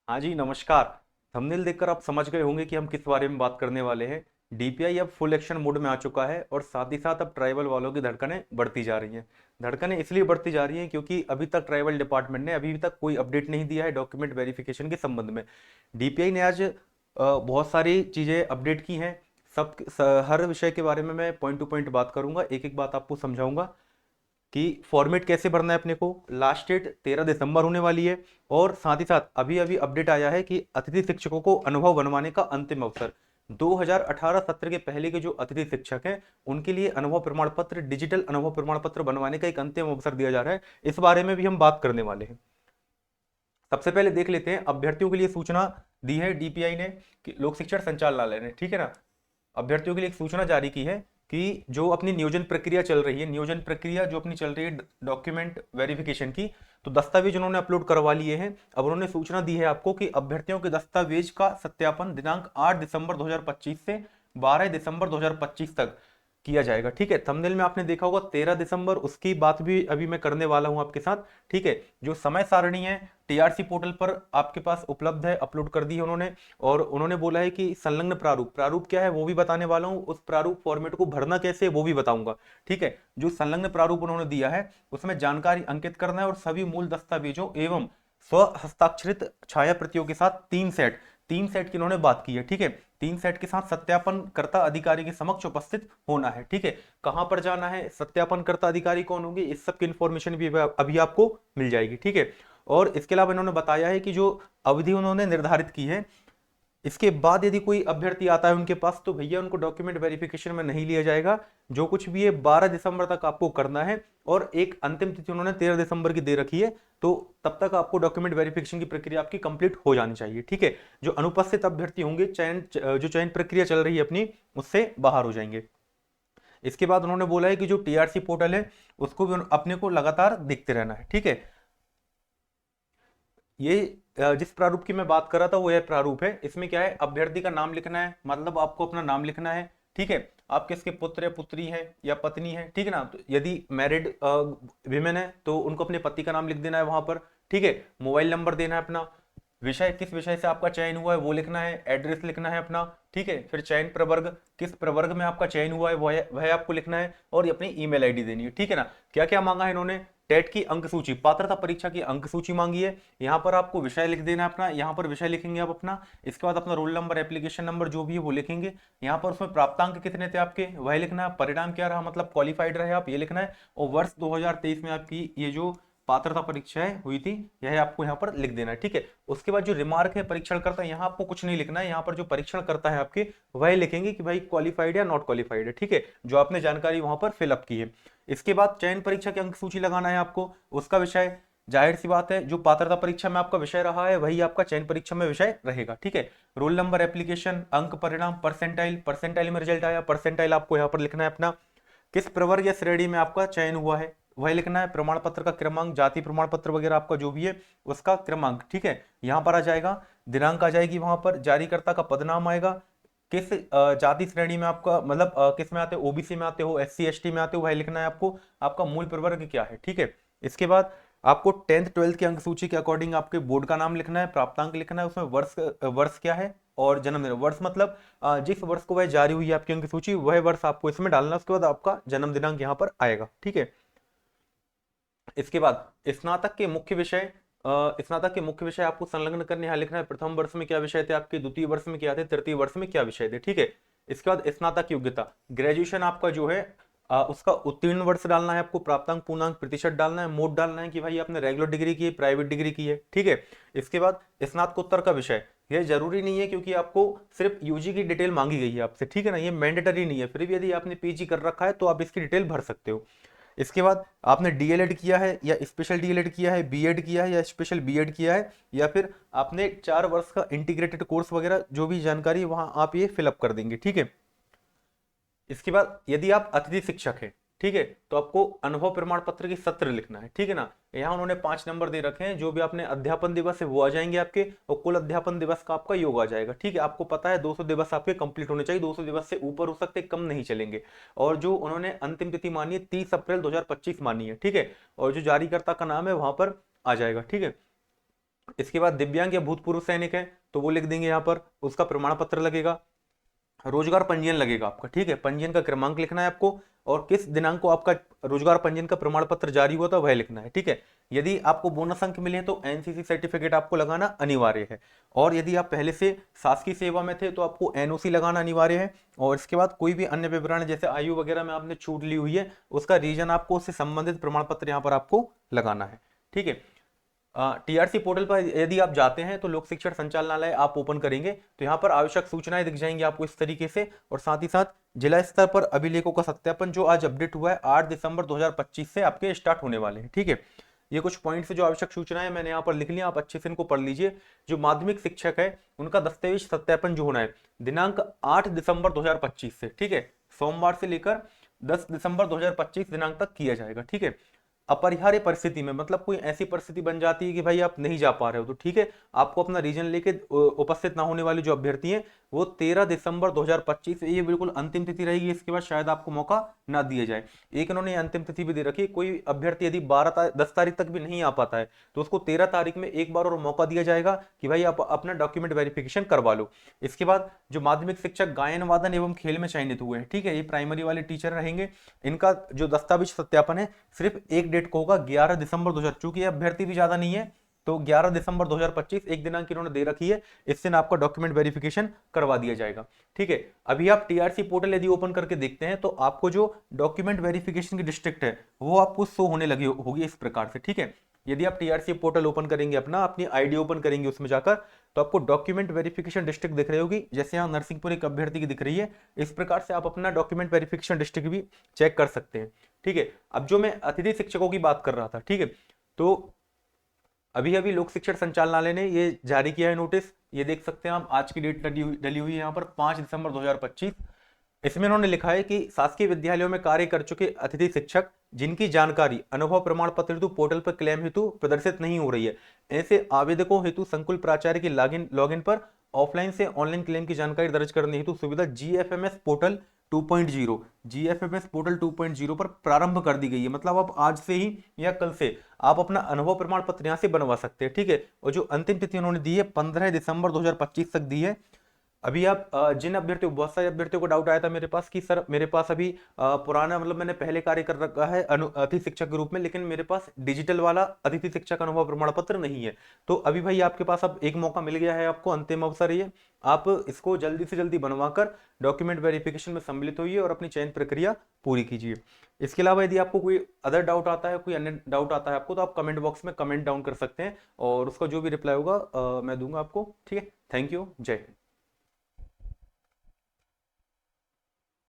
हाँ जी, नमस्कार। थंबनेल देखकर आप समझ गए होंगे कि हम किस बारे में बात करने वाले हैं। डीपीआई अब फुल एक्शन मोड में आ चुका है और साथ ही साथ अब ट्राइबल वालों की धड़कनें बढ़ती जा रही हैं। धड़कनें इसलिए बढ़ती जा रही हैं क्योंकि अभी तक ट्राइबल डिपार्टमेंट ने अभी तक कोई अपडेट नहीं दिया है डॉक्यूमेंट वेरिफिकेशन के संबंध में। डीपीआई ने आज बहुत सारी चीज़ें अपडेट की हैं। हर विषय के बारे में मैं पॉइंट टू पॉइंट बात करूंगा, एक एक बात आपको समझाऊंगा कि फॉर्मेट कैसे भरना है अपने को। लास्ट डेट 13 दिसंबर होने वाली है और साथ ही साथ अभी अभी अपडेट आया है कि अतिथि शिक्षकों को अनुभव बनवाने का अंतिम अवसर 2018 सत्र के पहले के जो अतिथि शिक्षक हैं उनके लिए अनुभव प्रमाण पत्र, डिजिटल अनुभव प्रमाण पत्र बनवाने का एक अंतिम अवसर दिया जा रहा है। इस बारे में भी हम बात करने वाले हैं। सबसे पहले देख लेते हैं, अभ्यर्थियों के लिए सूचना दी है डीपीआई ने कि लोक शिक्षण संचालनालय ने, ठीक है ना। अभ्यर्थियों के लिए एक सूचना जारी की है कि जो अपनी नियोजन प्रक्रिया चल रही है, नियोजन प्रक्रिया जो अपनी चल रही है डॉक्यूमेंट वेरिफिकेशन की, तो दस्तावेज उन्होंने अपलोड करवा लिए हैं। अब उन्होंने सूचना दी है आपको कि अभ्यर्थियों के दस्तावेज का सत्यापन दिनांक 8 दिसंबर 2025 से 12 दिसंबर 2025 तक किया जाएगा। ठीक है, थंबनेल में आपने देखा होगा 13 दिसंबर, उसकी बात भी अभी मैं करने वाला हूं आपके साथ। ठीक है, जो समय सारणी है टीआरसी पोर्टल पर आपके पास उपलब्ध है, अपलोड कर दी है उन्होंने। और उन्होंने बोला है कि संलग्न प्रारूप, प्रारूप क्या है वो भी बताने वाला हूँ, उस प्रारूप फॉर्मेट को भरना कैसे है वो भी बताऊंगा। ठीक है, जो संलग्न प्रारूप उन्होंने दिया है उसमें जानकारी अंकित करना है और सभी मूल दस्तावेजों एवं स्व हस्ताक्षरित छाया प्रतियों के साथ 3 सेट, 3 सेट की उन्होंने बात की है। ठीक है, 3 सेट के साथ सत्यापनकर्ता अधिकारी के समक्ष उपस्थित होना है। ठीक है, कहां पर जाना है, सत्यापनकर्ता अधिकारी कौन होंगे, इस सब की इंफॉर्मेशन भी अभी आपको मिल जाएगी। ठीक है, और इसके अलावा इन्होंने बताया है कि जो अवधि उन्होंने निर्धारित की है, इसके बाद यदि कोई अभ्यर्थी आता है उनके पास तो भैया उनको डॉक्यूमेंट वेरिफिकेशन में नहीं लिया जाएगा। जो कुछ भी है 12 दिसंबर तक आपको करना है और एक अंतिम तिथि उन्होंने 13 दिसंबर की दे रखी है, तो तब तक आपको डॉक्यूमेंट वेरिफिकेशन की प्रक्रिया आपकी कंप्लीट हो जानी चाहिए। ठीक है, जो अनुपस्थित अभ्यर्थी होंगे जो चयन प्रक्रिया चल रही है अपनी, उससे बाहर हो जाएंगे। इसके बाद उन्होंने बोला है कि जो टीआरसी पोर्टल है उसको भी अपने को लगातार देखते रहना है। ठीक है, ये जिस प्रारूप की मैं बात कर रहा था वो यह प्रारूप है। इसमें क्या है, अभ्यर्थी का नाम लिखना है, मतलब आपको अपना नाम लिखना है। ठीक है, आप किसके पुत्र या पुत्री हैं या पत्नी है, ठीक है ना। तो यदि मैरिड विमेन है तो उनको अपने पति का नाम लिख देना है वहां पर। ठीक है, मोबाइल नंबर देना है अपना, विषय किस विषय से आपका चयन हुआ है वो लिखना है, एड्रेस लिखना है अपना। ठीक है, फिर चयन प्रवर्ग, किस प्रवर्ग में आपका चयन हुआ है वह आपको लिखना है और अपनी ईमेल आईडी देनी है। ठीक है ना। क्या क्या मांगा है इन्होंने, टेट की अंक सूची, पात्रता परीक्षा की अंक सूची मांगी है। यहाँ पर आपको विषय लिख देना है अपना, यहाँ पर विषय लिखेंगे आप अपना। इसके बाद अपना रोल नंबर, एप्लीकेशन नंबर जो भी है वो लिखेंगे। यहाँ पर उसमें प्राप्तांक कितने थे आपके वह लिखना है, परिणाम क्या रहा मतलब क्वालिफाइड रहे आप, ये लिखना है। और वर्ष 2023 में आपकी ये जो पात्रता परीक्षाएं हुई थी यह आपको यहाँ पर लिख देना है। ठीक है, उसके बाद जो रिमार्क है परीक्षण करता है, यहाँ आपको कुछ नहीं लिखना है, यहाँ पर जो परीक्षण करता है आपके वह लिखेंगे कि भाई क्वालिफाइड या नॉट क्वालिफाइड है। ठीक है, जो आपने जानकारी वहां पर फिलअप की है। इसके बाद चयन परीक्षा की अंक सूची लगाना है आपको, उसका विषय, जाहिर सी बात है जो पात्रता परीक्षा में आपका विषय रहा है वही आपका चयन परीक्षा में विषय रहेगा। ठीक है, रोल नंबर, एप्लीकेशन, अंक, परिणाम, परसेंटाइल, परसेंटाइल में रिजल्ट आया, परसेंटाइल आपको यहाँ पर लिखना है अपना। किस प्रवर्ग या श्रेणी में आपका चयन हुआ है वह लिखना है, प्रमाण पत्र का क्रमांक, जाति प्रमाण पत्र वगैरह आपका जो भी है उसका क्रमांक। ठीक है, यहाँ पर आ जाएगा, दिनांक आ जाएगी, वहां पर जारीकर्ता का पदनाम आएगा, किस जाति श्रेणी में आपका मतलब किस में आते हो, ओबीसी में आते हो, एससी एसटी में आते हो, वह लिखना है आपको, आपका मूल प्रवर्ग क्या है। ठीक है, इसके बाद आपको 10th 12th की अंक सूची के अकॉर्डिंग आपके बोर्ड का नाम लिखना है, प्राप्तांक लिखना है, उसमें वर्ष, वर्ष क्या है और जन्मदिन, वर्ष मतलब जिस वर्ष को वह जारी हुई है आपकी अंक सूची वह वर्ष आपको इसमें डालना है। उसके बाद आपका जन्म दिनांक यहाँ पर आएगा। ठीक है, इसके बाद स्नातक के मुख्य विषय, स्नातक के मुख्य विषय आपको संलग्न करने यहाँ लिखना है, प्रथम वर्ष में क्या विषय थे आपके, द्वितीय वर्ष में क्या थे, तृतीय वर्ष में क्या विषय थे। ठीक है, इसके बाद स्नातक योग्यता, ग्रेजुएशन आपका जो है उसका उत्तीर्ण वर्ष डालना है आपको, प्राप्तांक, पूर्णांक, प्रतिशत डालना है, मोड डालना है कि भाई आपने रेगुलर डिग्री की है, प्राइवेट डिग्री की है। ठीक है, इसके बाद स्नातकोत्तर का विषय, ये जरूरी नहीं है क्योंकि आपको सिर्फ यूजी की डिटेल मांगी गई है आपसे। ठीक है ना, ये मैंडेटरी नहीं है, फिर भी यदि आपने पीजी कर रखा है तो आप इसकी डिटेल भर सकते हो। इसके बाद आपने डीएलएड किया है या स्पेशल डीएलएड किया है, बीएड किया है या स्पेशल बीएड किया है, या फिर आपने 4 वर्ष का इंटीग्रेटेड कोर्स वगैरह जो भी जानकारी वहां आप ये फिलअप कर देंगे। ठीक है, इसके बाद यदि आप अतिथि शिक्षक हैं, ठीक है, तो आपको अनुभव प्रमाण पत्र की सत्र लिखना है। ठीक है ना, यहाँ उन्होंने 5 नंबर दे रखे हैं, जो भी आपने अध्यापन दिवस है वो आ जाएंगे आपके, और कुल अध्यापन दिवस का आपका योग आ जाएगा। ठीक है, आपको पता है 200 दिवस आपके कंप्लीट होने चाहिए, 200 दिवस से ऊपर हो सकते, कम नहीं चलेंगे। और जो उन्होंने अंतिम तिथि मानी है 30 अप्रैल 2025 मानी है। ठीक है, और जो जारीकर्ता का नाम है वहां पर आ जाएगा। ठीक है, इसके बाद दिव्यांग या भूतपूर्व सैनिक है तो वो लिख देंगे यहाँ पर, उसका प्रमाण पत्र लगेगा। रोजगार पंजीयन लगेगा आपका, ठीक है, पंजीयन का क्रमांक लिखना है आपको, और किस दिनांक को आपका रोजगार पंजीयन का प्रमाण पत्र जारी हुआ था वह लिखना है, ठीक है। यदि आपको बोनस अंक मिले हैं तो एनसीसी सर्टिफिकेट आपको लगाना अनिवार्य है, और यदि आप पहले से शासकीय सेवा में थे तो आपको एनओसी लगाना अनिवार्य है। और इसके बाद कोई भी अन्य विवरण जैसे आयु वगैरह में आपने छूट ली हुई है उसका रीजन आपको, उससे संबंधित प्रमाण पत्र यहाँ पर आपको लगाना है, ठीक है। टीआरसी पोर्टल पर यदि आप जाते हैं तो लोक शिक्षण संचालनालय आप ओपन करेंगे तो यहाँ पर आवश्यक सूचनाएं दिख जाएंगी आपको इस तरीके से, और साथ ही साथ जिला स्तर पर अभिलेखों का सत्यापन जो आज अपडेट हुआ है 8 दिसंबर 2025 से आपके स्टार्ट होने वाले हैं, ठीक है। ये कुछ पॉइंट्स है जो आवश्यक सूचनाएं मैंने यहाँ पर लिख लिया, आप अच्छे से इनको पढ़ लीजिए। जो माध्यमिक शिक्षक है उनका दस्तावेज सत्यापन जो होना है दिनांक 8 दिसंबर 2025 से, ठीक है, सोमवार से लेकर 10 दिसंबर 2025 दिनांक तक किया जाएगा, ठीक है। अपरिहार्य परिस्थिति में, मतलब कोई ऐसी परिस्थिति बन जाती है कि भाई आप नहीं जा पा रहे हो तो ठीक है, आपको अपना रीजन लेके उपस्थित ना होने वाले जो अभ्यर्थी हैं वो 13 दिसंबर 2025, ये बिल्कुल अंतिम तिथि रहेगी, इसके बाद शायद आपको मौका ना दिया जाए। एक इन्होंने अंतिम तिथि भी दे रखी है, कोई अभ्यर्थी यदि 10 तारीख तक भी नहीं आ पाता है तो उसको 13 तारीख में एक बार और मौका दिया जाएगा कि भाई आप अपना डॉक्यूमेंट वेरिफिकेशन करवा लो। इसके बाद जो माध्यमिक शिक्षक गायन वादन एवं खेल में चयनित हुए हैं, ठीक है, ये प्राइमरी वाले टीचर रहेंगे, इनका जो दस्तावेज सत्यापन है सिर्फ एक डेट को होगा 11 दिसंबर 2000, चूंकि अभ्यर्थी भी ज्यादा नहीं है तो 11 दिसंबर 2025 एक दिनांक इन्होंने दे रखी है, इस दिन आपका डॉक्यूमेंट वेरिफिकेशन करवा दिया जाएगा, ठीक है। अभी आप टीआरसी पोर्टल यदि ओपन करके देखते हैं तो आपको जो डॉक्यूमेंट वेरिफिकेशन की डिस्ट्रिक्ट है वो आपको शो होने लगी होगी इस प्रकार से, ठीक है। यदि आप टीआरसी पोर्टल ओपन करेंगे, अपना अपनी आईडी ओपन करेंगे उसमें जाकर, तो आपको डॉक्यूमेंट वेरिफिकेशन डिस्ट्रिक्ट दिख रही होगी, जैसे यहाँ नरसिंहपुर एक अभ्यर्थी की दिख रही है, इस प्रकार से आप अपना डॉक्यूमेंट वेरिफिकेशन डिस्ट्रिक्ट भी चेक कर सकते हैं, ठीक है। अब जो मैं अतिथि शिक्षकों की बात कर रहा था, ठीक है, तो अभी अभी लोक शिक्षण संचालनालय ने ये जारी किया है नोटिस, ये देख सकते हैं आप, आज की डेट डली हुई है यहाँ पर 5 दिसंबर 2025। इसमें उन्होंने लिखा है कि शासकीय विद्यालयों में कार्य कर चुके अतिथि शिक्षक जिनकी जानकारी अनुभव प्रमाण पत्र हेतु पोर्टल पर क्लेम हेतु प्रदर्शित नहीं हो रही है, ऐसे आवेदकों हेतु संकुल प्राचार्य के लॉगिन पर ऑफलाइन से ऑनलाइन क्लेम की जानकारी दर्ज करने हेतु सुविधा जीएफएमएस पोर्टल 2.0 जीएफएमएस पोर्टल 2.0 पर प्रारंभ कर दी गई है। मतलब आप आज से ही या कल से आप अपना अनुभव प्रमाण पत्र यहाँ से बनवा सकते हैं, ठीक है। और जो अंतिम तिथि उन्होंने दी है 15 दिसंबर 2025 तक दी है। अभी आप जिन अभ्यर्थियों, बहुत सारे अभ्यर्थियों को डाउट आया था मेरे पास कि सर मेरे पास अभी पुराना, मतलब मैंने पहले कार्य कर रखा है अतिथि शिक्षक के रूप में, लेकिन मेरे पास डिजिटल वाला अतिथि शिक्षक अनुभव प्रमाण पत्र नहीं है। तो अभी भाई आपके पास अब एक मौका मिल गया है, आपको अंतिम अवसर है ये, आप इसको जल्दी से जल्दी बनवाकर डॉक्यूमेंट वेरिफिकेशन में सम्मिलित होइए और अपनी चयन प्रक्रिया पूरी कीजिए। इसके अलावा यदि आपको कोई अदर डाउट आता है, कोई अन्य डाउट आता है आपको, तो आप कमेंट बॉक्स में कमेंट डाउन कर सकते हैं और उसका जो भी रिप्लाई होगा मैं दूंगा आपको, ठीक है। थैंक यू, जय हिंद।